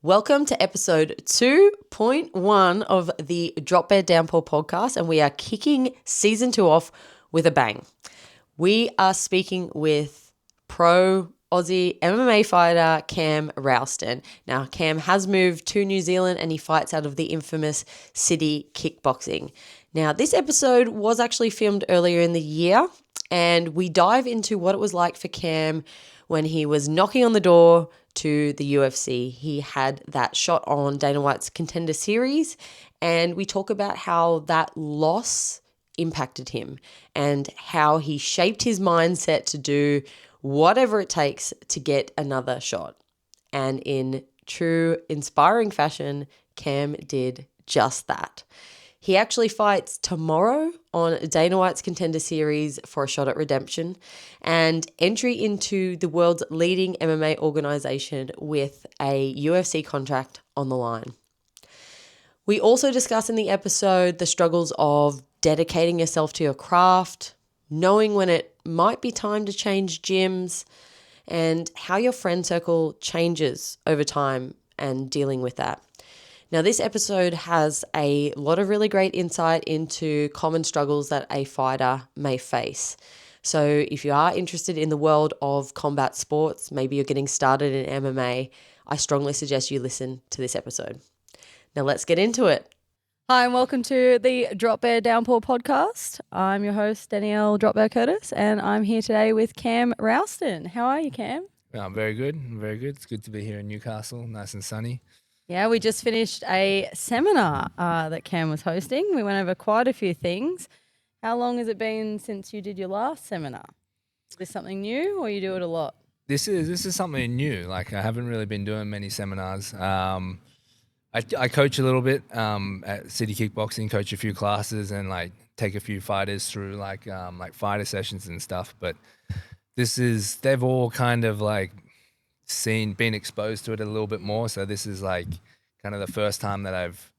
Welcome to episode 2.1 of the Drop Bear Downpour podcast, and we are kicking season 2 off with a bang. We are speaking with pro Aussie MMA fighter Cam Rowston. Now, Cam has moved to New Zealand and he fights out of the infamous City Kickboxing. Now, this episode was actually filmed earlier in the year, and we dive into what it was like for Cam when he was knocking on the door to the UFC. He had that shot on Dana White's Contender series, and we talk about how that loss impacted him and how he shaped his mindset to do whatever it takes to get another shot. And in true inspiring fashion, Cam did just that. He actually fights tomorrow on Dana White's Contender series for a shot at redemption and entry into the world's leading MMA organization with a UFC contract on the line. We also discuss in the episode the struggles of dedicating yourself to your craft, knowing when it might be time to change gyms, and how your friend circle changes over time and dealing with that. Now, this episode has a lot of really great insight into common struggles that a fighter may face. So if you are interested in the world of combat sports, maybe you're getting started in MMA, I strongly suggest you listen to this episode. Now let's get into it. Hi, and welcome to the Drop Bear Downpour podcast. I'm your host, Danielle Drop Bear Curtis, and I'm here today with Cam Rowston. How are you, Cam? I'm very good. It's good to be here in Newcastle, nice and sunny. Yeah, we just finished a seminar that Cam was hosting. We went over quite a few things. How long has it been since you did your last seminar? Is this something new, or you do it a lot? This is something new. Like, I haven't really been doing many seminars. I coach a little bit at City Kickboxing, coach a few classes, and like take a few fighters through like fighter sessions and stuff. But they've all kind of like been exposed to it a little bit more. So this is like kind of the first time that I've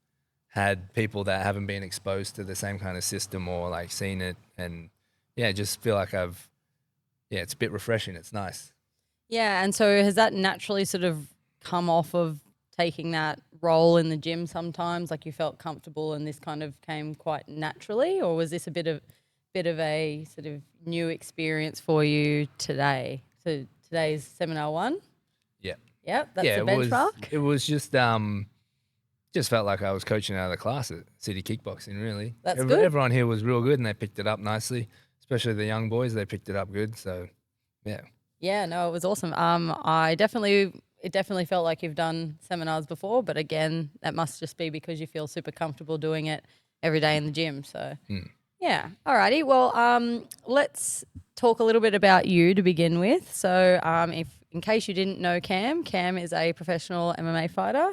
had people that haven't been exposed to the same kind of system or like seen it, and just feel like it's a bit refreshing. It's nice. Yeah, and so has that naturally sort of come off of taking that role in the gym sometimes? Like, you felt comfortable and this kind of came quite naturally, or was this a bit of a sort of new experience for you today? So today's seminar 1? Yeah. Yep, that's the benchmark. It was just felt like I was coaching out of the class at City Kickboxing, really. That's good. Everyone here was real good and they picked it up nicely, especially the young boys. They picked it up good, so yeah. Yeah, no, it was awesome. It definitely felt like you've done seminars before, but again, that must just be because you feel super comfortable doing it every day in the gym. So yeah, alrighty. Well, let's talk a little bit about you to begin with. So in case you didn't know Cam is a professional MMA fighter,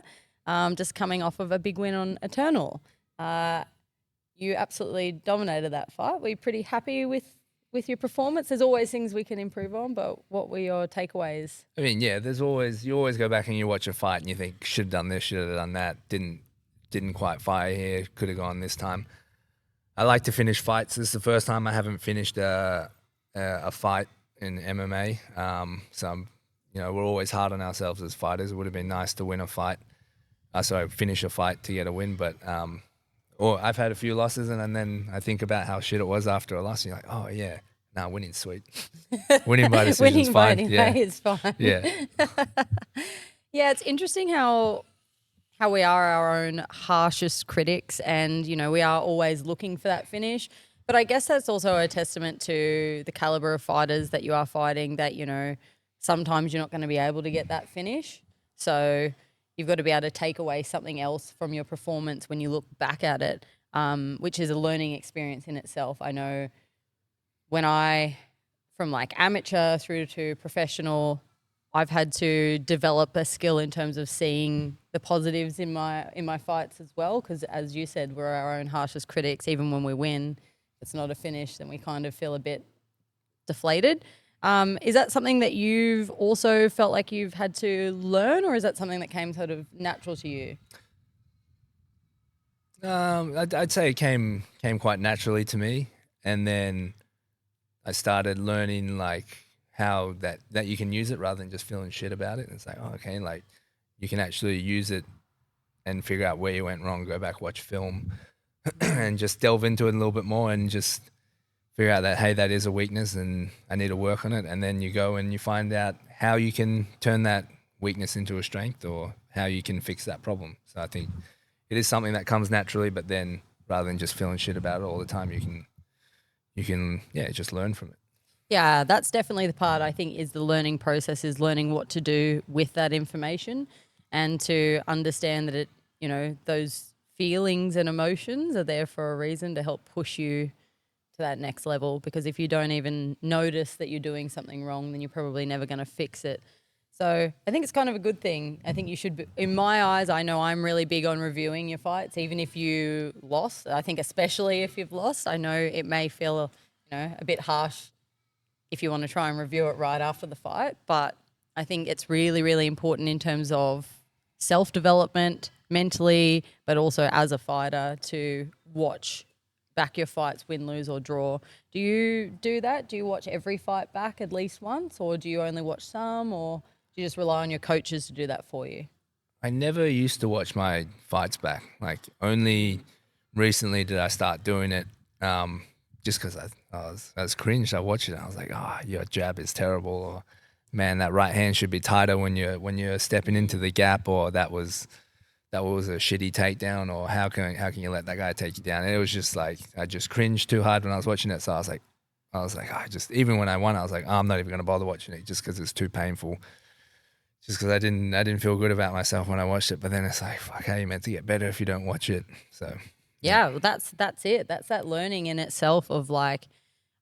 just coming off of a big win on Eternal. You absolutely dominated that fight. Were you pretty happy with your performance? There's always things we can improve on, but what were your takeaways? I mean, yeah, you always go back and you watch a fight and you think, should have done this, should have done that, didn't quite fire here, could have gone this time. I like to finish fights. This is the first time I haven't finished a fight in MMA. So we're always hard on ourselves as fighters. It would have been nice to win a fight. Finish a fight to get a win, but or I've had a few losses, and then I think about how shit it was after a loss. And you're like, oh yeah, winning's sweet. Winning by decision is fine. Is fine. Yeah. Yeah, it's interesting how we are our own harshest critics, and we are always looking for that finish. But I guess that's also a testament to the caliber of fighters that you are fighting, that sometimes you're not going to be able to get that finish. So you've got to be able to take away something else from your performance when you look back at it, which is a learning experience in itself. I know from like amateur through to professional, I've had to develop a skill in terms of seeing the positives in my fights as well, because as you said, we're our own harshest critics. Even when we win, if it's not a finish, then we kind of feel a bit deflated. Is that something that you've also felt like you've had to learn, or is that something that came sort of natural to you? I'd say it came quite naturally to me, and then I started learning like how that you can use it rather than just feeling shit about it. And it's like, oh, okay, like you can actually use it and figure out where you went wrong, go back, watch film, and just delve into it a little bit more and just figure out that, hey, that is a weakness and I need to work on it. And then you go and you find out how you can turn that weakness into a strength or how you can fix that problem. So I think it is something that comes naturally, but then rather than just feeling shit about it all the time, you can just learn from it. Yeah, that's definitely the part I think is the learning process, is learning what to do with that information and to understand that it, those feelings and emotions are there for a reason to help push you to that next level. Because if you don't even notice that you're doing something wrong, then you're probably never going to fix it. So I think it's kind of a good thing. I think you should, in my eyes, I know I'm really big on reviewing your fights, even if you lost. I think especially if you've lost, I know it may feel, a bit harsh if you want to try and review it right after the fight. But I think it's really, really important in terms of self-development mentally, but also as a fighter to watch back your fights, win, lose or draw. Do you do that? Do you watch every fight back at least once, or do you only watch some, or do you just rely on your coaches to do that for you? I never used to watch my fights back. Like only recently did I start doing it. Just because I was cringed. I watched it and I was like, your jab is terrible, or man, that right hand should be tighter when you're stepping into the gap, or that was a shitty takedown, or how can you let that guy take you down? And it was just like I just cringed too hard when I was watching it. So I was like, even when I won, I was like, I'm not even going to bother watching it just because it's too painful. Just because I didn't feel good about myself when I watched it. But then it's like, fuck, how you meant to get better if you don't watch it? So. Yeah, well, that's it. That's that learning in itself of like,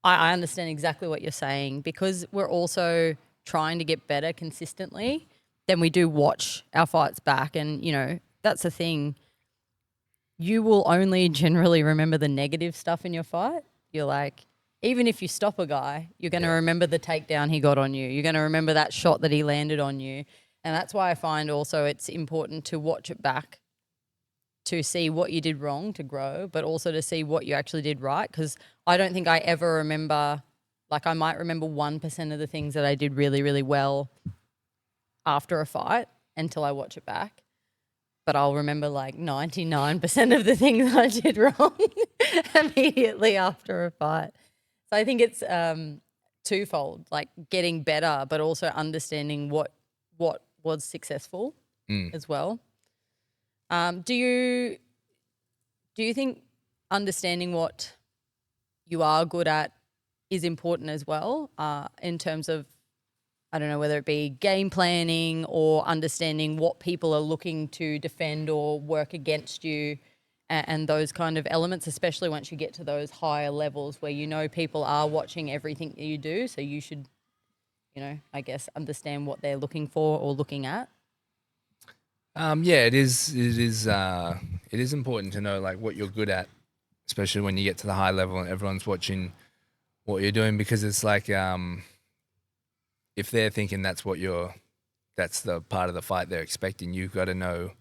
I understand exactly what you're saying, because we're also trying to get better consistently. Then we do watch our fights back, and that's the thing. You will only generally remember the negative stuff in your fight. You're like, even if you stop a guy, you're going to remember the takedown he got on you. You're going to remember that shot that he landed on you. And that's why I find also it's important to watch it back, to see what you did wrong to grow, but also to see what you actually did right. Because I don't think I ever remember, like I might remember 1% of the things that I did really, really well after a fight until I watch it back. But I'll remember like 99% of the things I did wrong immediately after a fight. So I think it's twofold, like getting better, but also understanding what was successful as well. Do you think understanding what you are good at is important as well, in terms of, I don't know, whether it be game planning or understanding what people are looking to defend or work against you, and those kind of elements, especially once you get to those higher levels where people are watching everything that you do, so you should, I guess, understand what they're looking for or looking at? It is important to know like what you're good at, especially when you get to the high level and everyone's watching what you're doing, because it's like if they're thinking that's the part of the fight they're expecting, you've got to know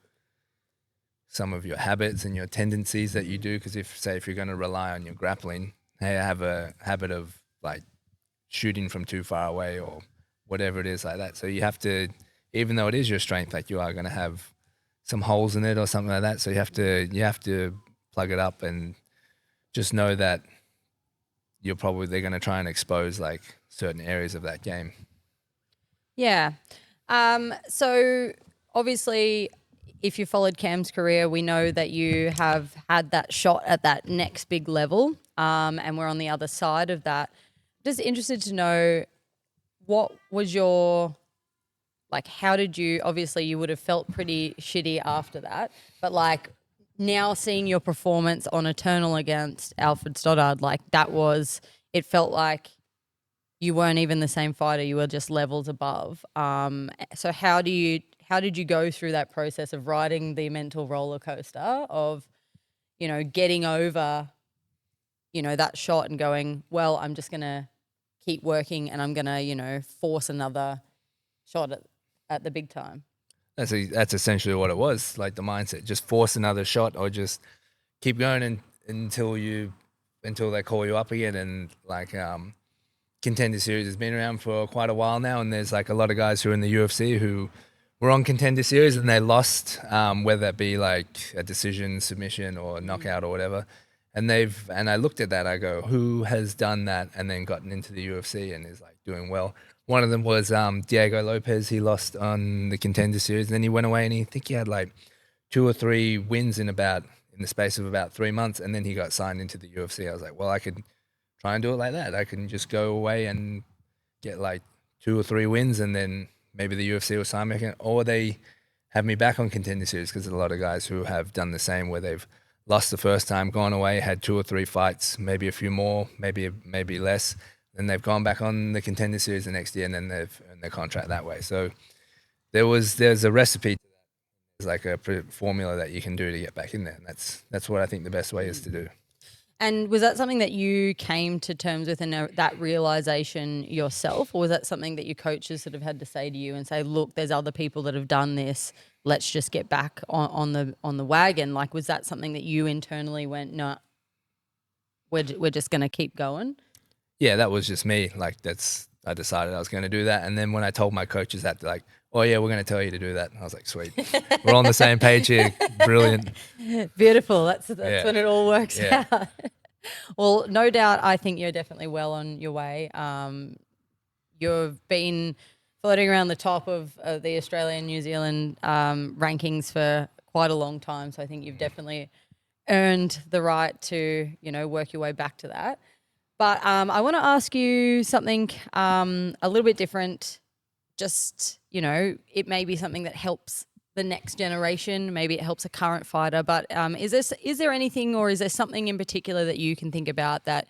some of your habits and your tendencies that you do. Because if you're going to rely on your grappling, hey, I have a habit of like shooting from too far away or whatever it is like that. So you have to, even though it is your strength, like you are going to have some holes in it or something like that. So you have to plug it up and just know that they're going to try and expose like certain areas of that game. Yeah. So obviously, if you followed Cam's career, we know that you have had that shot at that next big level, and we're on the other side of that. Just interested to know, what was your, like, how did you, obviously you would have felt pretty shitty after that, but like now seeing your performance on Eternal against Alfred Stoddard, like it felt like you weren't even the same fighter, you were just levels above. So how did you go through that process of riding the mental roller coaster of, getting over, that shot and going, well, I'm just going to keep working and I'm going to, force another shot at the big time? That's essentially what it was, like the mindset, just force another shot or just keep going until they call you up again. And like Contender series has been around for quite a while now, and there's like a lot of guys who are in the UFC who were on Contender Series and they lost, whether it be like a decision, submission, or knockout or whatever. And I looked at that. I go, who has done that and then gotten into the UFC and is like doing well? One of them was Diego Lopez. He lost on the Contender Series, and then he went away and I think he had like 2 or 3 wins in the space of about 3 months, and then he got signed into the UFC. I was like, well, I could try and do it like that. I can just go away and get like 2 or 3 wins, and then maybe the UFC will sign me, or they have me back on Contender Series, because there's a lot of guys who have done the same, where they've lost the first time, gone away, had 2 or 3 fights, maybe a few more, maybe less. Then they've gone back on the Contender Series the next year, and then they've earned their contract that way. So there's a recipe to that. There's like a formula that you can do to get back in there. And that's what I think the best way is to do. And was that something that you came to terms with, and that realization yourself, or was that something that your coaches sort of had to say to you and say, look, there's other people that have done this, let's just get back on the wagon? Like, was that something that you internally went, no, we're just going to keep going? Yeah, that was just me. Like, I decided I was going to do that. And then when I told my coaches that, they're like, oh yeah, we're going to tell you to do that. And I was like, sweet, we're on the same page here. Brilliant. Beautiful. That's when it all works out. Well, no doubt, I think you're definitely well on your way. You've been floating around the top of the Australia and New Zealand rankings for quite a long time. So I think you've definitely earned the right to, work your way back to that. But I want to ask you something a little bit different. Just, it may be something that helps the next generation. Maybe it helps a current fighter. But is there anything, or is there something in particular that you can think about that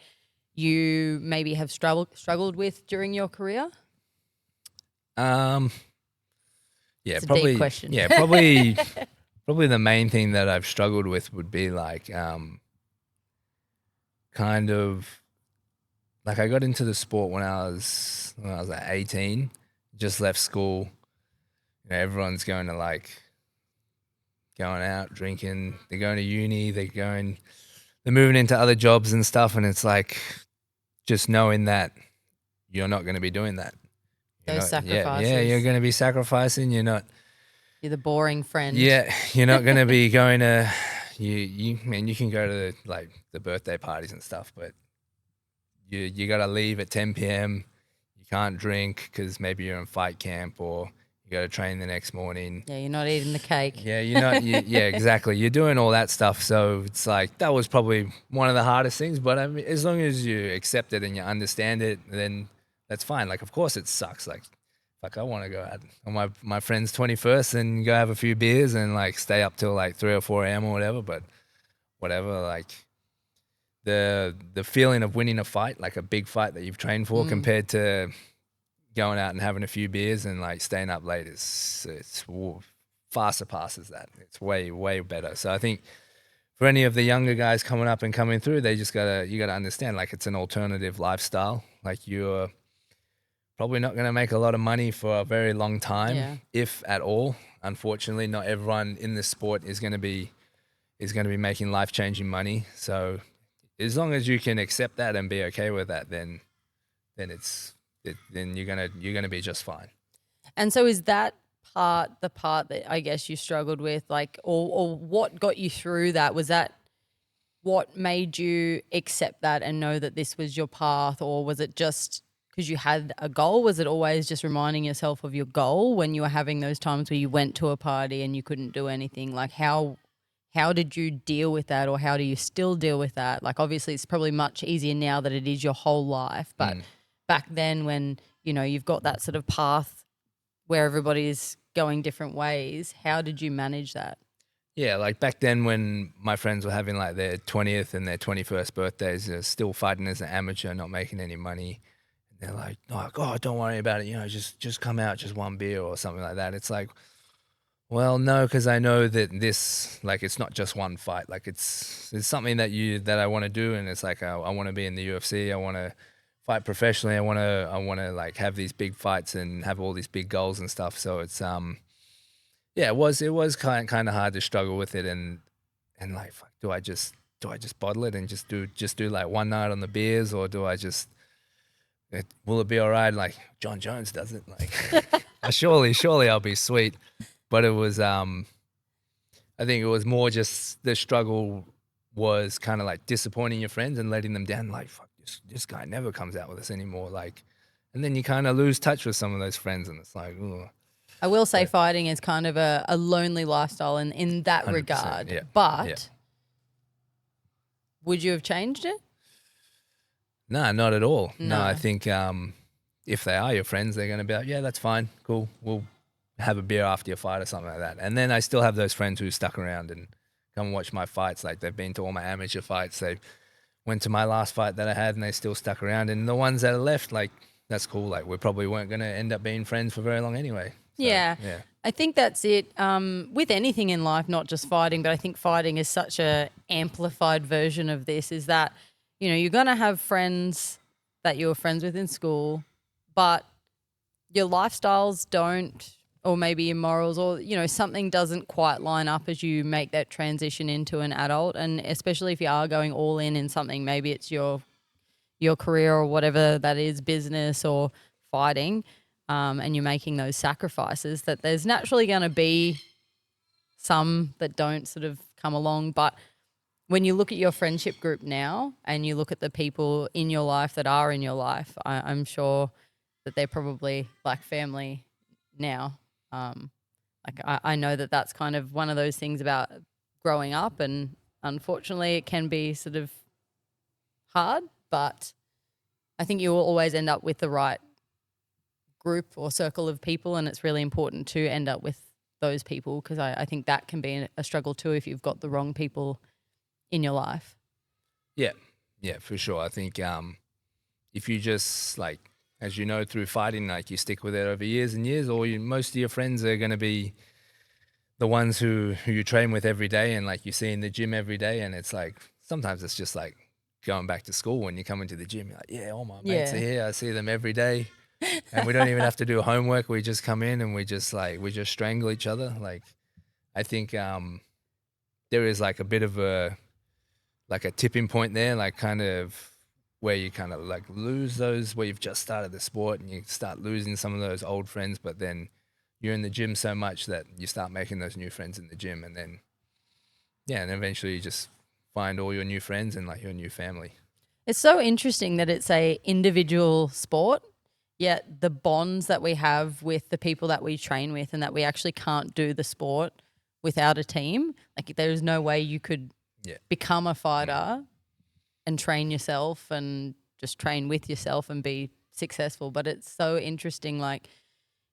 you maybe have struggled with during your career? Yeah, It's a probably. deep question. Yeah, probably. Probably the main thing that I've struggled with would be like, kind of, like I got into the sport when I was like 18. Just left school. Everyone's going out drinking. They're going to uni. They're moving into other jobs and stuff. And it's like, just knowing that you're not going to be doing that. Those sacrifices. Yeah, you're going to be sacrificing. You're the boring friend. Yeah, you're not going to be going to. You can go to the birthday parties and stuff, but you got to leave at 10 p.m. Can't drink because maybe you're in fight camp, or you got to train the next morning. Yeah, you're not eating the cake. Yeah, you're not. Yeah, exactly. You're doing all that stuff. So it's like, that was probably one of the hardest things. But I mean, as long as you accept it and you understand it, then that's fine. Like, of course it sucks. Like I want to go out on my friend's 21st and go have a few beers and like stay up till like 3 or 4 a.m. or whatever. But whatever, like. The feeling of winning a fight, like a big fight that you've trained for, compared to going out and having a few beers and like staying up late, it's far surpasses that. It's way, way better. So I think for any of the younger guys coming up and coming through, you gotta understand, like, it's an alternative lifestyle. Like, you're probably not gonna make a lot of money for a very long time, if at all. Unfortunately, not everyone in this sport is gonna be making life-changing money. So as long as you can accept that and be okay with that, then you're gonna be just fine. And so is that the part that I guess you struggled with, like, or what got you through that? Was that what made you accept that and know that this was your path, or was it just because you had a goal? Was it always just reminding yourself of your goal when you were having those times where you went to a party and you couldn't do anything? Like, how did you deal with that, or how do you still deal with that? Like, obviously it's probably much easier now that it is your whole life, but back then when, you've got that sort of path where everybody's going different ways, how did you manage that? Yeah, like back then when my friends were having like their 20th and their 21st birthdays, they're still fighting as an amateur, not making any money. And they're like, oh, don't worry about it. Just come out, just one beer or something like that. It's like, well, no, because I know that this, like, it's not just one fight. Like, it's something that I want to do, and it's like I want to be in the UFC. I want to fight professionally. I want to like have these big fights and have all these big goals and stuff. So it's yeah, it was kind of hard to struggle with it, and like, fuck, do I just bottle it and just do like one night on the beers, or do I just will it be all right? Like John Jones does it, like. surely I'll be sweet. But it was, I think it was more just the struggle was kind of like disappointing your friends and letting them down. Like, fuck, this guy never comes out with us anymore. Like, and then you kind of lose touch with some of those friends, and it's like, ugh. I will say fighting is kind of a lonely lifestyle in that 100%, regard. yeah, But yeah. would you have changed it? No, not at all. No, No. I think if they are your friends, they're going to be like, yeah, that's fine, cool. We'll have a beer after your fight or something like that. And then I still have those friends who stuck around and come watch my fights. Like they've been to all my amateur fights. They went to my last fight that I had and they still stuck around. And the ones that are left, like, that's cool. Like we probably weren't going to end up being friends for very long anyway. So, yeah. Yeah. I think that's it. With anything in life, not just fighting, but I think fighting is such a amplified version of this, is that, you know, you're going to have friends that you were friends with in school, but your lifestyles don't, or maybe your morals, or, you know, something doesn't quite line up as you make that transition into an adult. And especially if you are going all in something, maybe it's your career or whatever that is, business or fighting, and you're making those sacrifices, that there's naturally going to be some that don't sort of come along. But when you look at your friendship group now and you look at the people in your life that are in your life, I'm sure that they're probably like family now. I know that that's kind of one of those things about growing up, and unfortunately it can be sort of hard, but I think you will always end up with the right group or circle of people, and it's really important to end up with those people, because I think that can be a struggle too if you've got the wrong people in your life. Yeah, for sure. I think if you just, like, as you know, through fighting, like you stick with it over years and years, or most of your friends are going to be the ones who you train with every day and like you see in the gym every day. And it's like, sometimes it's just like going back to school when you come into the gym, you're like, yeah, all my mates are here. I see them every day. And we don't even have to do homework. We just come in and we just strangle each other. Like, I think there is like a bit of a tipping point there, like kind of where you kind of like lose those, where you've just started the sport and you start losing some of those old friends, but then you're in the gym so much that you start making those new friends in the gym. And then, yeah, and eventually you just find all your new friends and like your new family. It's so interesting that it's a individual sport, yet the bonds that we have with the people that we train with, and that we actually can't do the sport without a team. Like there's no way you could become a fighter and train yourself and just train with yourself and be successful. But it's so interesting. Like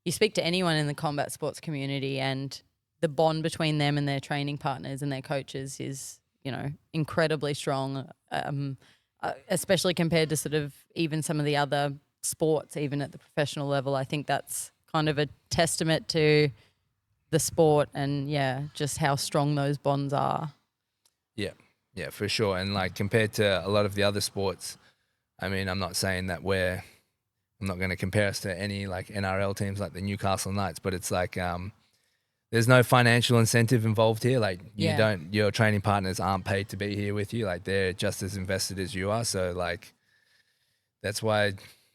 you speak to anyone in the combat sports community and the bond between them and their training partners and their coaches is, you know, incredibly strong, especially compared to sort of even some of the other sports, even at the professional level. I think that's kind of a testament to the sport and, just how strong those bonds are. Yeah, for sure. And like compared to a lot of the other sports, I mean, I'm not saying that I'm not going to compare us to any like NRL teams like the Newcastle Knights, but it's like there's no financial incentive involved here. Like your training partners aren't paid to be here with you. Like they're just as invested as you are. So like that's why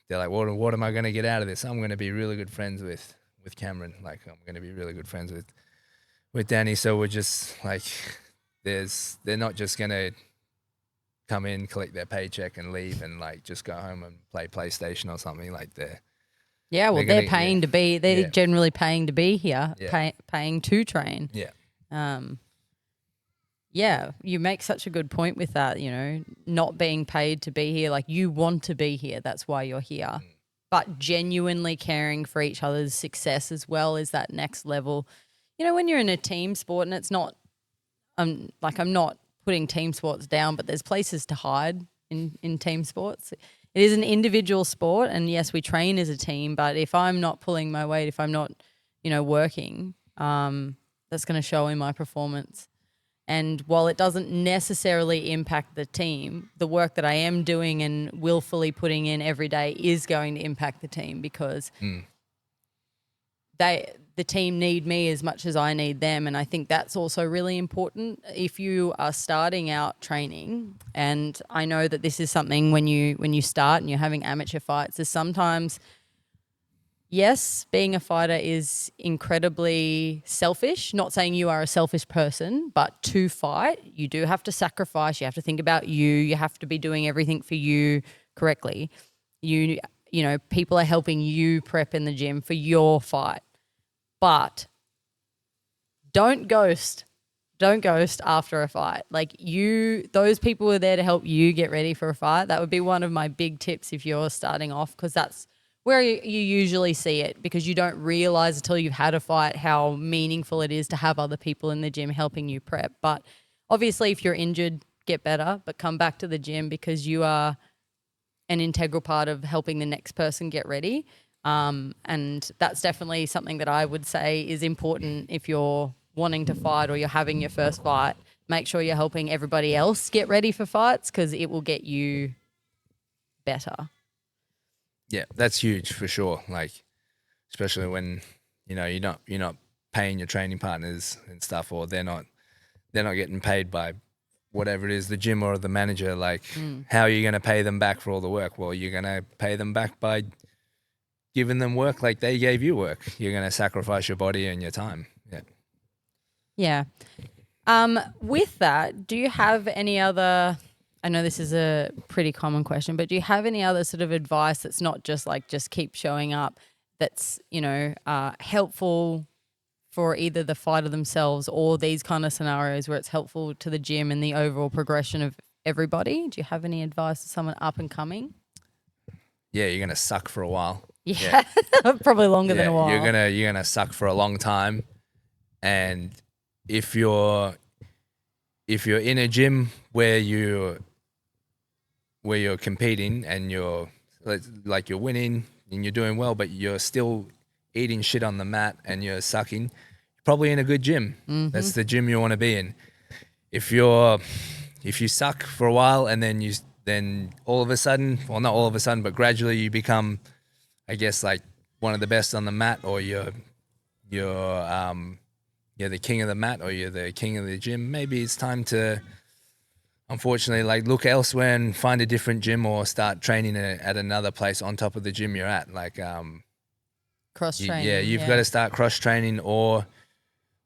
they're like, what am I going to get out of this? I'm going to be really good friends with Cameron. Like I'm going to be really good friends with Danny. So we're just like, they're not just going to come in, collect their paycheck and leave and like just go home and play PlayStation or something. Like they're paying to be, they're generally paying to be here, paying to train. You make such a good point with that, you know, not being paid to be here. Like you want to be here. That's why you're here. But genuinely caring for each other's success as well is that next level. You know, when you're in a team sport, and it's not, I'm not putting team sports down, but there's places to hide in team sports. It is an individual sport, and yes, we train as a team, but if I'm not pulling my weight, if I'm not, you know, working, that's going to show in my performance. And while it doesn't necessarily impact the team, the work that I am doing and willfully putting in every day is going to impact the team, because the team need me as much as I need them. And I think that's also really important if you are starting out training. And I know that this is something when you start and you're having amateur fights, is sometimes yes, being a fighter is incredibly selfish. Not saying you are a selfish person, but to fight, you do have to sacrifice. You have to think about you. You have to be doing everything for you correctly. You know, people are helping you prep in the gym for your fight. But don't ghost. Don't ghost after a fight. Like those people are there to help you get ready for a fight. That would be one of my big tips if you're starting off, because that's where you usually see it, because you don't realize until you've had a fight how meaningful it is to have other people in the gym helping you prep. But obviously if you're injured, get better, but come back to the gym because you are an integral part of helping the next person get ready. And that's definitely something that I would say is important if you're wanting to fight or you're having your first fight. Make sure you're helping everybody else get ready for fights, because it will get you better. Yeah, that's huge for sure. Like, especially when you're not paying your training partners and stuff, or they're not getting paid by whatever it is, the gym or the manager. Like, how are you going to pay them back for all the work? Well, you're going to pay them back by giving them work like they gave you work. You're going to sacrifice your body and your time. Yeah. With that, do you have any other, I know this is a pretty common question, but do you have any other sort of advice that's not just like just keep showing up, that's, helpful for either the fighter themselves or these kind of scenarios where it's helpful to the gym and the overall progression of everybody? Do you have any advice to someone up and coming? Yeah, you're going to suck for a while. Yeah. Probably longer than a while. You're gonna suck for a long time, and if you're in a gym where you're competing and you're winning and you're doing well, but you're still eating shit on the mat and you're sucking, you're probably in a good gym. Mm-hmm. That's the gym you want to be in. If you suck for a while and then all of a sudden, well, not all of a sudden, but gradually you become, I guess, like one of the best on the mat, or you're the king of the mat, or you're the king of the gym, maybe it's time to, unfortunately, like, look elsewhere and find a different gym or start training at another place on top of the gym you're at. Like, cross training. You've got to start cross training, or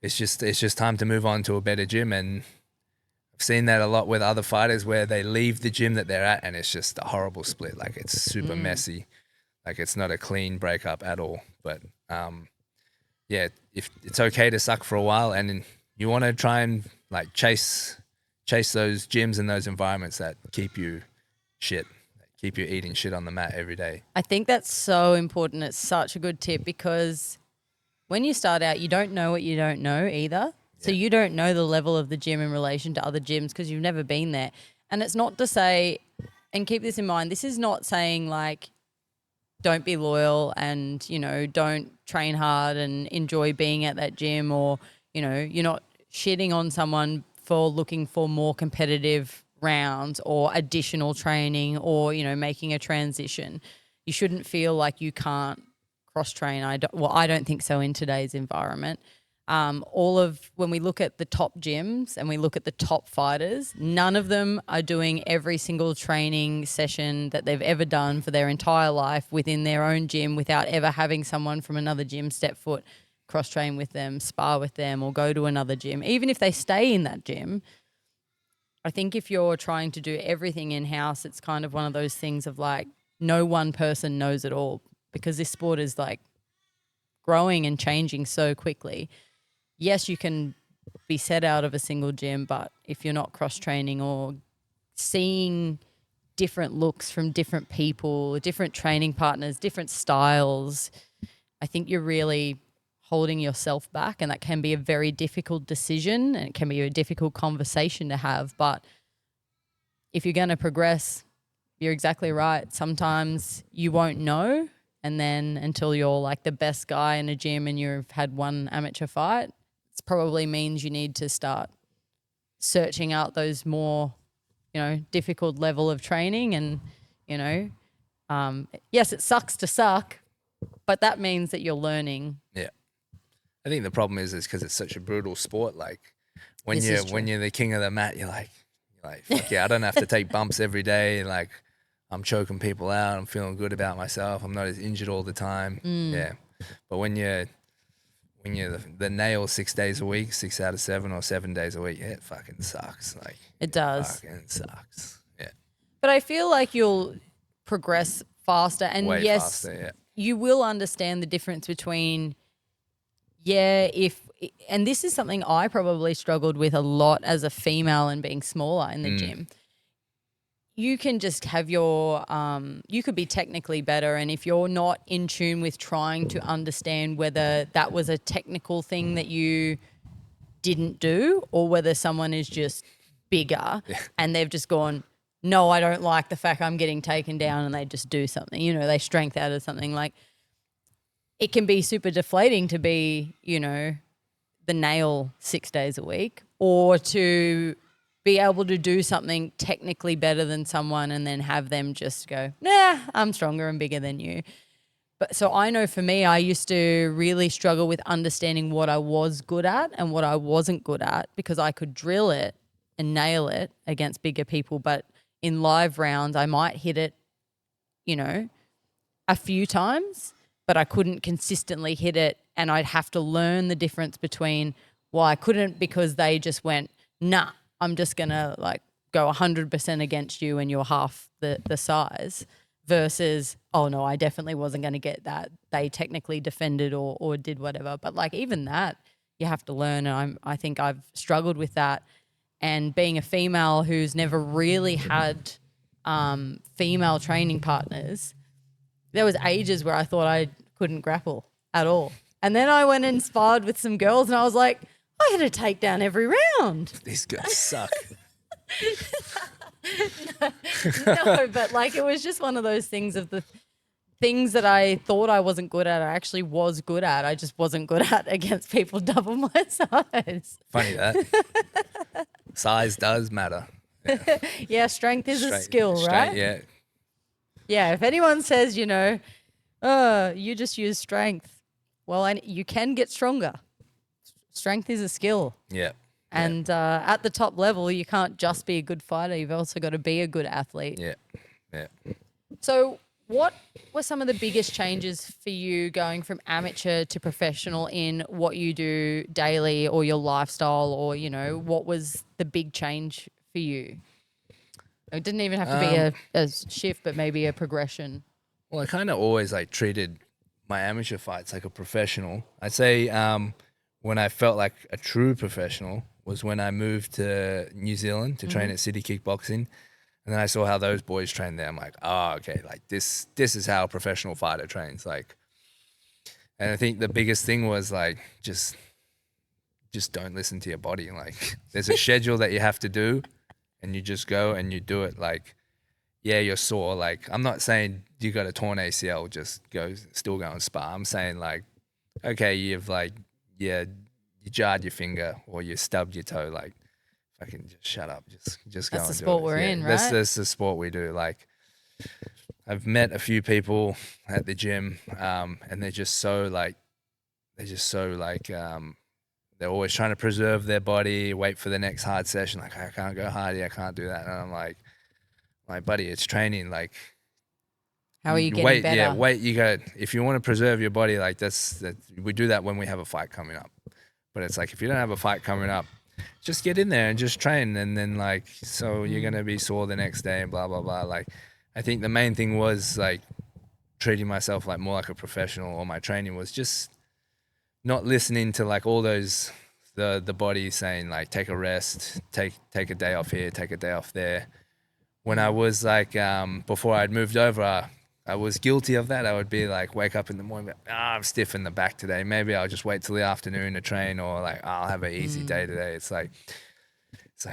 it's just time to move on to a better gym. And I've seen that a lot with other fighters where they leave the gym that they're at and it's just a horrible split. Like, it's super messy. Like, it's not a clean breakup at all. But if it's okay to suck for a while, and you want to try and like chase those gyms and those environments that keep you eating shit on the mat every day. I think that's so important. It's such a good tip, because when you start out, you don't know what you don't know either. So you don't know the level of the gym in relation to other gyms because you've never been there. And it's not to say, and keep this in mind, this is not saying like don't be loyal and, don't train hard and enjoy being at that gym, or, you're not shitting on someone for looking for more competitive rounds or additional training or, making a transition. You shouldn't feel like you can't cross-train. I don't think so in today's environment. When we look at the top gyms and we look at the top fighters, none of them are doing every single training session that they've ever done for their entire life within their own gym without ever having someone from another gym step foot, cross-train with them, spar with them, or go to another gym. Even if they stay in that gym, I think if you're trying to do everything in-house, it's kind of one of those things of like no one person knows it all, because this sport is like growing and changing so quickly. Yes, you can be set out of a single gym, but if you're not cross-training or seeing different looks from different people, different training partners, different styles, I think you're really holding yourself back, and that can be a very difficult decision and it can be a difficult conversation to have. But if you're going to progress, you're exactly right. Sometimes you won't know, and then until you're like the best guy in a gym and you've had one amateur fight, it probably means you need to start searching out those more, difficult level of training. And, yes, it sucks to suck, but that means that you're learning. Yeah. I think the problem is because it's such a brutal sport. Like when you're the king of the mat, you're like, fuck yeah, I don't have to take bumps every day. Like I'm choking people out. I'm feeling good about myself. I'm not as injured all the time. Yeah. But when you're the nail 6 days a week, 6 out of 7 or 7 days a week, yeah, it fucking sucks. Like It does. fucking sucks. Yeah. But I feel like you'll progress faster. And Way yes, faster, yeah. you will understand the difference between, and this is something I probably struggled with a lot as a female and being smaller in the gym. You can just have your, you could be technically better. And if you're not in tune with trying to understand whether that was a technical thing that you didn't do or whether someone is just bigger and they've just gone, no, I don't like the fact I'm getting taken down, and they just do something, you know, they strength out of something. Like, it can be super deflating to be, you know, the nail 6 days a week, or to be able to do something technically better than someone and then have them just go, nah, I'm stronger and bigger than you. But so I know for me, I used to really struggle with understanding what I was good at and what I wasn't good at, because I could drill it and nail it against bigger people. But in live rounds, I might hit it, you know, a few times, but I couldn't consistently hit it. And I'd have to learn the difference between, well, I couldn't because they just went, nah, I'm just going to like go 100% against you and you're half the size, versus, oh no, I definitely wasn't going to get that. They technically defended or did whatever. But like, even that you have to learn. And I think I've struggled with that. And being a female who's never really had female training partners, there was ages where I thought I couldn't grapple at all. And then I went and sparred with some girls and I was like, I had a takedown every round. These girls suck. No, but like, it was just one of those things of the things that I thought I wasn't good at, I actually was good at. I just wasn't good at against people double my size. Funny that. Size does matter. Yeah, strength is a skill, right? Yeah. Yeah, if anyone says, you know, you just use strength, well, and you can get stronger. Strength is a skill. Yeah. And at the top level, you can't just be a good fighter. You've also got to be a good athlete. Yeah. Yeah. So what were some of the biggest changes for you going from amateur to professional in what you do daily or your lifestyle, or, you know, what was the big change for you? It didn't even have to be a shift, but maybe a progression. Well, I kind of always like treated my amateur fights like a professional. I'd say when I felt like a true professional was when I moved to New Zealand to train at City Kickboxing. And then I saw how those boys trained there. I'm like, oh, okay, like this is how a professional fighter trains. Like, and I think the biggest thing was like, just don't listen to your body. Like, there's a schedule that you have to do, and you just go and you do it. Like, yeah, you're sore. Like, I'm not saying you got a torn ACL, still go and spar. I'm saying like, okay, you've like, yeah, you jarred your finger or you stubbed your toe. Like, fucking just shut up. Just go and do it. That's the sport we're in, right? That's the sport we do. Like, I've met a few people at the gym, and they're always trying to preserve their body, wait for the next hard session. Like, I can't go hard, I can't do that. And I'm like, buddy, it's training. Like, how are you getting better? Yeah, wait. You go. If you want to preserve your body, like we do that when we have a fight coming up. But it's like, if you don't have a fight coming up, just get in there and just train. And then like, so you're gonna be sore the next day and blah blah blah. Like, I think the main thing was like treating myself like more like a professional, or my training was just not listening to like all those the body saying like, take a rest, take a day off here, take a day off there. When I was like, before I'd moved over, I was guilty of that. I would be like, wake up in the morning, I'm stiff in the back today. Maybe I'll just wait till the afternoon to train, or like, I'll have an easy day today. It's like,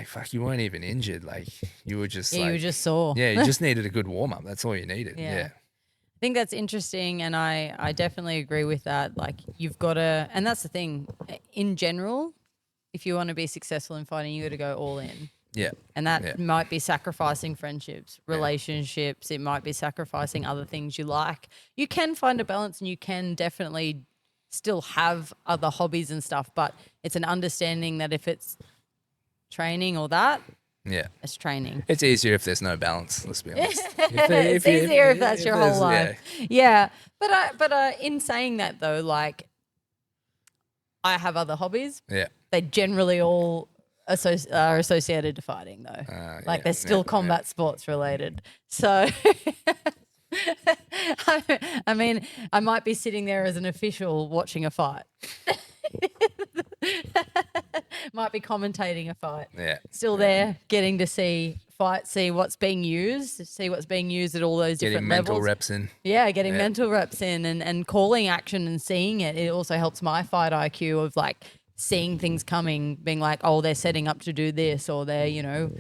fuck, you weren't even injured. Like, you were just you were just sore. Yeah, you just needed a good warm up. That's all you needed. Yeah. I think that's interesting, and I definitely agree with that. Like, you've got to, and that's the thing, in general, if you want to be successful in fighting, you got to go all in. Yeah. And that might be sacrificing friendships, relationships. It might be sacrificing other things you like. You can find a balance, and you can definitely still have other hobbies and stuff, but it's an understanding that if it's training or that, Yeah. as training. It's easier if there's no balance, let's be honest. It's easier if that's your whole there's- life. Yeah. But in saying that though, like I have other hobbies. Yeah. They generally all are associated to fighting though. Like they're still combat sports related. So I mean, I might be sitting there as an official watching a fight. Might be commentating a fight. Yeah. Still there, getting to see fights, see what's being used, see what's being used at all those different Getting mental levels. reps in. Yeah, getting mental reps in and calling action and seeing it. It also helps my fight IQ of like seeing things coming, being like, oh, they're setting up to do this, or they're, you know.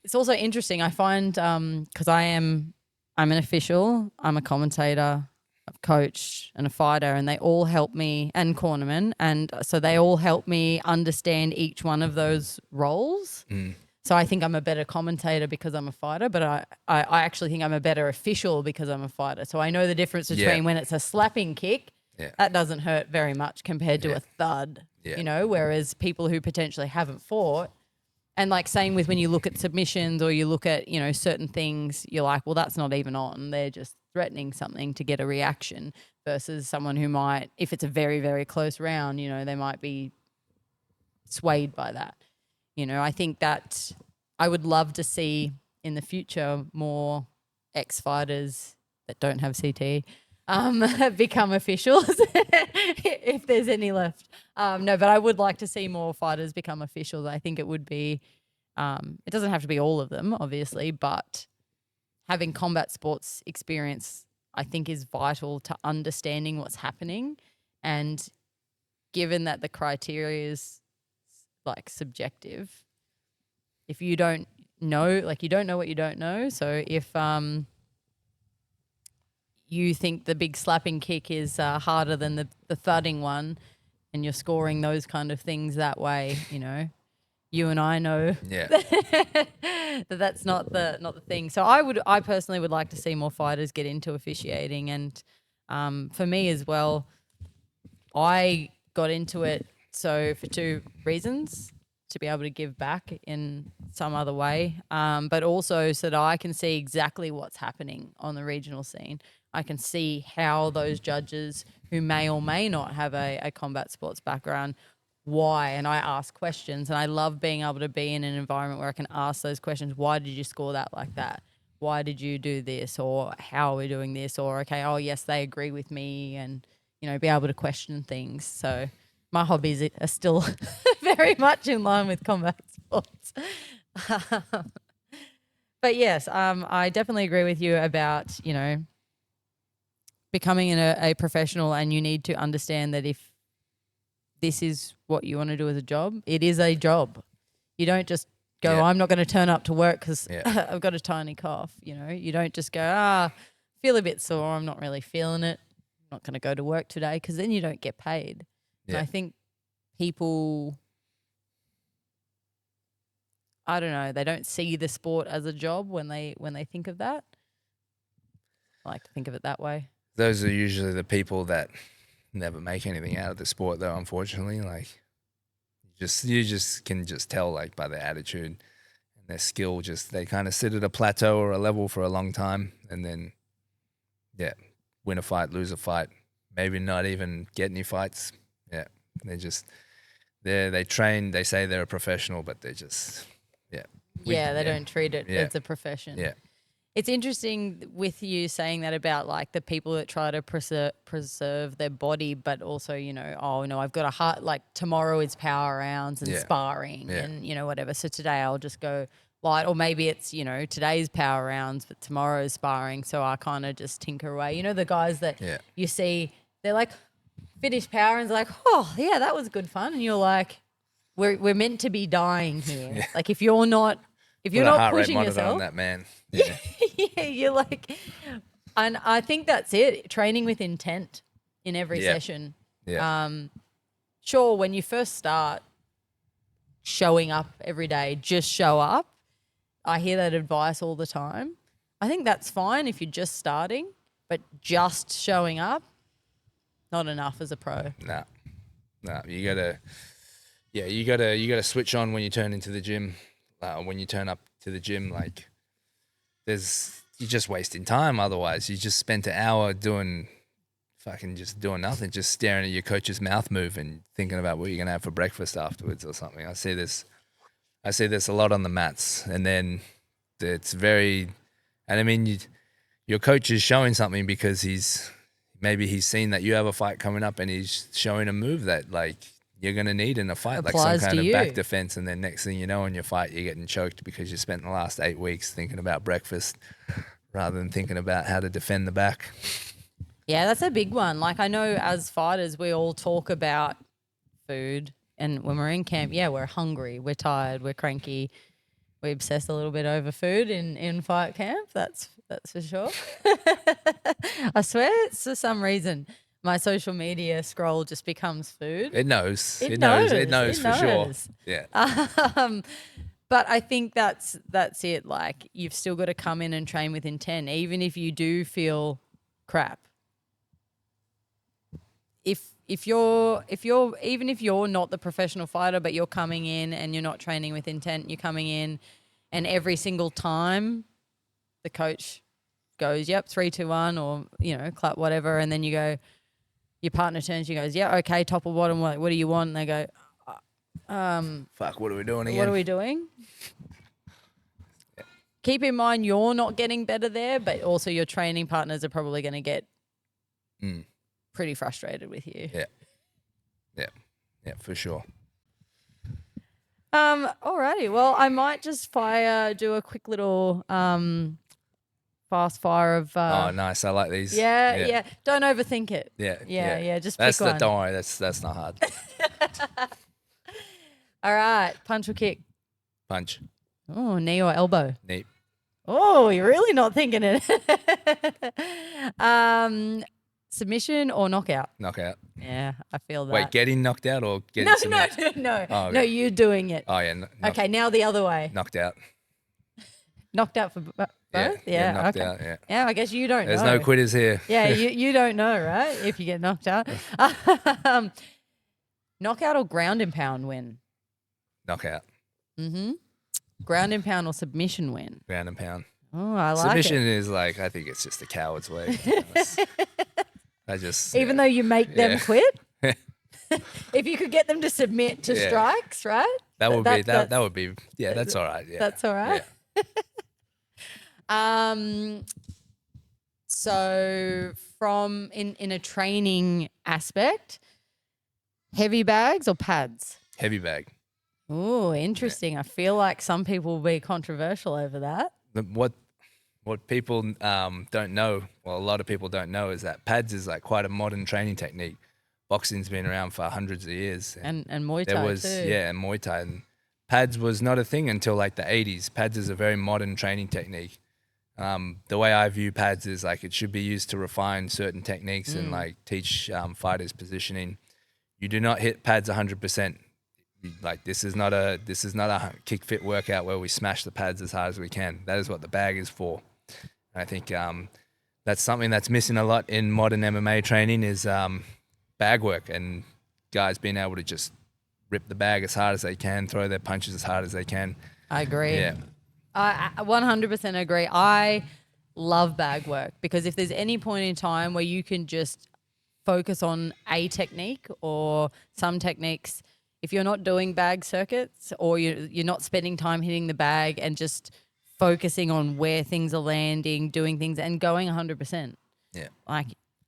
It's also interesting. I find because I'm an official, I'm a commentator, a coach, and a fighter, and they all help me, and cornerman, and so they all help me understand each one of those roles. So I think I'm a better commentator because I'm a fighter, but I actually think I'm a better official because I'm a fighter. So I know the difference between when it's a slapping kick, that doesn't hurt very much compared to a thud, you know, whereas people who potentially haven't fought, and like same with when you look at submissions or you look at, you know, certain things, you're like, well, that's not even on. They're just threatening something to get a reaction versus someone who might, if it's a very, very close round, you know, they might be swayed by that. You know, I think that I would love to see in the future more ex-fighters that don't have CT become officials if there's any left. No, but I would like to see more fighters become officials. I think it would be, it doesn't have to be all of them, obviously, but having combat sports experience, I think, is vital to understanding what's happening. And given that the criteria is like subjective, if you don't know, like you don't know what you don't know. So if you think the big slapping kick is harder than the thudding one, and you're scoring those kind of things that way, you know, you and I know that that's not the thing. So I personally would like to see more fighters get into officiating, and for me as well, I got into it so for two reasons: to be able to give back in some other way, but also so that I can see exactly what's happening on the regional scene. I can see how those judges who may or may not have a combat sports background, why, and I ask questions, and I love being able to be in an environment where I can ask those questions. Why did you score that like that? Why did you do this? Or how are we doing this? Or, okay, oh yes, they agree with me, and, you know, be able to question things. So my hobbies are still very much in line with combat sports. But yes, I definitely agree with you about, you know, becoming a professional, and you need to understand that if this is what you want to do as a job, it is a job. You don't just go, I'm not going to turn up to work because I've got a tiny cough. You know, you don't just go, feel a bit sore, I'm not really feeling it, I'm not going to go to work today, because then you don't get paid. And I think people, I don't know, they don't see the sport as a job when they think of that. I like to think of it that way. Those are usually the people that never make anything out of the sport, though, unfortunately. Like, you just can just tell, like, by their attitude and their skill, just they kind of sit at a plateau or a level for a long time, and then win a fight, lose a fight, maybe not even get any fights. They train, they say they're a professional, but they just they don't treat it as a profession. It's interesting with you saying that about like the people that try to preserve their body, but also, you know, oh no, I've got a heart, like tomorrow is power rounds and sparring and, you know, whatever. So today I'll just go light, or maybe it's, you know, today's power rounds, but tomorrow's sparring. So I kind of just tinker away. You know, the guys that you see, they're like finish power and like, oh yeah, that was good fun. And you're like, we're meant to be dying here. Like if you're not pushing yourself, on that man. You're like, and I think that's it. Training with intent in every session. Sure, when you first start showing up every day, just show up. I hear that advice all the time. I think that's fine if you're just starting, but just showing up, not enough as a pro. No, you gotta switch on when you turn into the gym. when you turn up to the gym, like you're just wasting time. Otherwise, you just spent an hour doing nothing, just staring at your coach's mouth move and thinking about what you're gonna have for breakfast afterwards or something. I see this a lot on the mats, and then it's very, and I mean, your coach is showing something because he's seen that you have a fight coming up, and he's showing a move that like you're gonna need in a fight, Applies like some kind to of you. back defense, and then next thing you know, in your fight, you're getting choked because you spent the last 8 weeks thinking about breakfast rather than thinking about how to defend the back. Yeah, that's a big one. Like I know as fighters, we all talk about food, and when we're in camp, yeah, we're hungry, we're tired, we're cranky, we obsess a little bit over food in fight camp. That's for sure. I swear, it's for some reason my social media scroll just becomes food. It knows. It It knows. knows for sure. knows. Yeah. But I think that's it. Like you've still got to come in and train with intent, even if you do feel crap. If you're even if you're not the professional fighter, but you're coming in and you're not training with intent, you're coming in, and every single time the coach goes, "Yep, 3, 2, 1," or clap whatever, and then you go, your partner turns, you goes, "Yeah, okay, top or bottom, what do you want?" And they go, Fuck, what are we doing again? "What are we doing?" Keep in mind you're not getting better there, but also your training partners are probably going to get pretty frustrated with you. Yeah, for sure. Alrighty. Well, I might just do a quick little fast fire of. Oh, nice. I like these. Yeah. Don't overthink it. Yeah. Just pick one. Don't worry. That's not hard. All right. Punch or kick? Punch. Oh, knee or elbow? Knee. Oh, you're really not thinking it. Submission or knockout? Knockout. Yeah, I feel that. Wait, getting knocked out or getting submitted? No. Oh, okay. No, you're doing it. Oh, yeah. Okay, now the other way. Knocked out. Knocked out for both? Yeah, knocked okay. out, yeah. Yeah, I guess you don't There's know. no quitters here. Yeah, you don't know, right? If you get knocked out. Knockout or ground and pound win? Knockout. Ground and pound or submission win? Ground and pound. Oh, I like Submission it. is like, I think it's just a coward's way. Even though you make them quit? If you could get them to submit to strikes, right? That would be, that's all right. Yeah. That's all right. Yeah. So from in a training aspect, heavy bags or pads? Heavy bag. Oh, interesting. I feel like some people will be controversial over that. What people don't know, well, a lot of people don't know, is that pads is like quite a modern training technique. Boxing's been around for hundreds of years. And Muay Thai too. Yeah, and Muay Thai. And pads was not a thing until like the 80s. Pads is a very modern training technique. The way I view pads is like it should be used to refine certain techniques and like teach fighters positioning. You do not hit pads 100%. Like this is not a kick fit workout where we smash the pads as hard as we can. That is what the bag is for. And I think that's something that's missing a lot in modern MMA training is bag work and guys being able to just rip the bag as hard as they can, throw their punches as hard as they can. I agree. Yeah. I 100% agree. I love bag work because if there's any point in time where you can just focus on a technique or some techniques, if you're not doing bag circuits or you're not spending time hitting the bag and just focusing on where things are landing, doing things and going 100%. Yeah. Like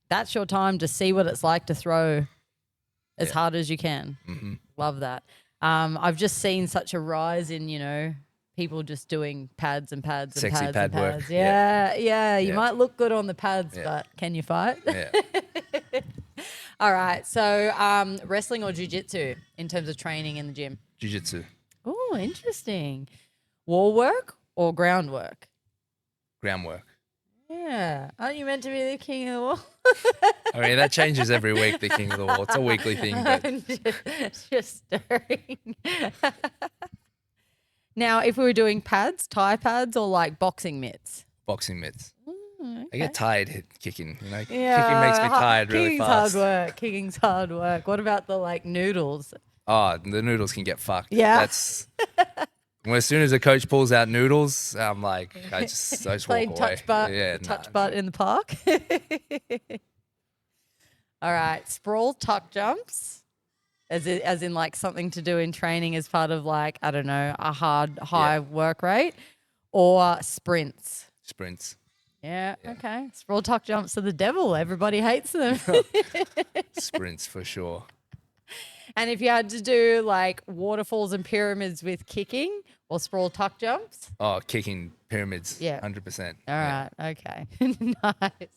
that's your time to see what it's like to throw as hard as you can. Mm-hmm. Love that. I've just seen such a rise in, people just doing pads and pads and Sexy pads pad and pads. work. Yeah. You might look good on the pads, but can you fight? Yeah. All right. So wrestling or jiu-jitsu in terms of training in the gym? Jiu-jitsu. Oh, interesting. Wall work or groundwork? Groundwork. Yeah. Aren't you meant to be the king of the wall? I mean, that changes every week, the king of the wall. It's a weekly thing. But I'm just stirring. Now, if we were doing pads, Thai pads or like boxing mitts? boxing mitts. Okay. I get tired kicking. Yeah, Kicking makes me tired really kicking's fast. hard work. Kicking's hard work. What about the like noodles? Oh, the noodles can get fucked. Yeah. That's Well, as soon as the coach pulls out noodles, I'm like, I just walk Playing away. touch butt, Yeah, touch nah. butt in the park. All right, sprawl tuck jumps, as in like something to do in training as part of like, I don't know, a high work rate, or sprints. Sprints. Yeah, okay. Sprawl tuck jumps are the devil. Everybody hates them. Sprints for sure. And if you had to do like waterfalls and pyramids with kicking or sprawl tuck jumps, Oh, kicking pyramids. Yeah. 100%. all right, okay, nice.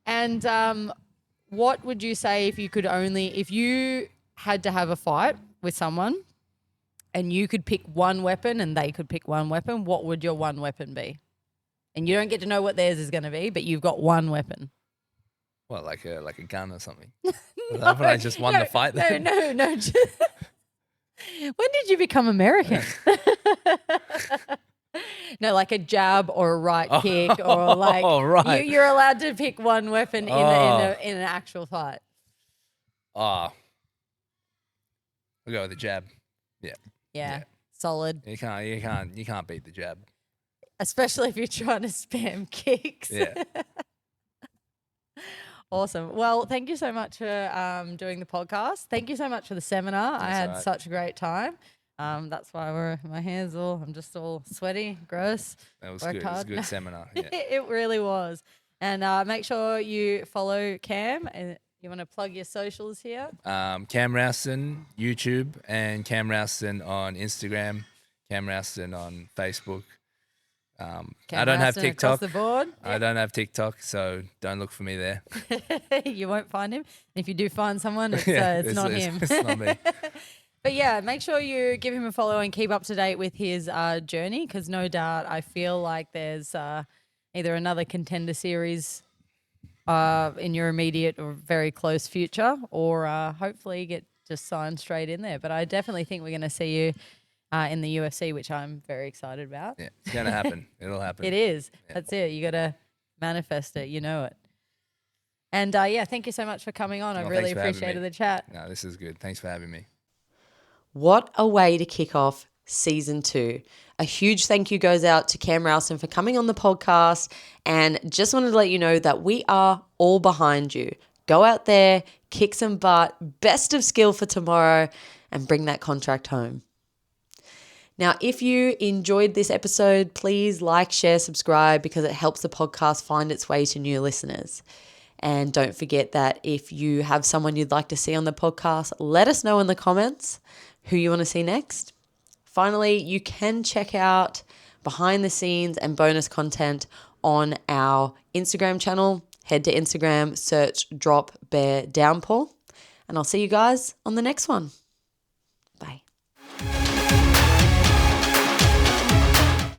And what would you say if you had to have a fight with someone and you could pick one weapon and they could pick one weapon, what would your one weapon be? And you don't get to know what theirs is going to be, but you've got one weapon. What, like a gun or something? Haven't I just won the fight then? No. When did you become American? No, like a jab or a right kick, or like right. you're allowed to pick one weapon in an actual fight. Oh. We'll go with the jab. Yeah. Solid. You can't beat the jab. Especially if you're trying to spam kicks. Yeah. Awesome. Well, thank you so much for doing the podcast. Thank you so much for the seminar. I had such a great time. That's why my hands I'm just all sweaty, gross. That was Worked good. It was hard. a good seminar. Yeah. It really was. And make sure you follow Cam. And you want to plug your socials here? Cam Rowston, YouTube, and Cam Rowston on Instagram, Cam Rowston on Facebook. I don't have Rowston TikTok. Across the board. I don't have TikTok, so don't look for me there. You won't find him. And if you do find someone, it's not him. It's not me. But yeah, make sure you give him a follow and keep up to date with his journey, because no doubt I feel like there's either another Contender series in your immediate or very close future, or hopefully get just signed straight in there. But I definitely think we're going to see you in the UFC, which I'm very excited about. Yeah, it's going to happen. It'll happen. It is. Yeah. That's it. You got to manifest it. You know it. And yeah, thank you so much for coming on. I really appreciated the chat. No, this is good. Thanks for having me. What a way to kick off season 2. A huge thank you goes out to Cam Rowston for coming on the podcast, and just wanted to let you know that we are all behind you. Go out there, kick some butt, best of skill for tomorrow, and bring that contract home. Now, if you enjoyed this episode, please like, share, subscribe, because it helps the podcast find its way to new listeners. And don't forget that if you have someone you'd like to see on the podcast, let us know in the comments who you want to see next. Finally, you can check out behind the scenes and bonus content on our Instagram channel. Head to Instagram, search Drop Bear Downpour, and I'll see you guys on the next one.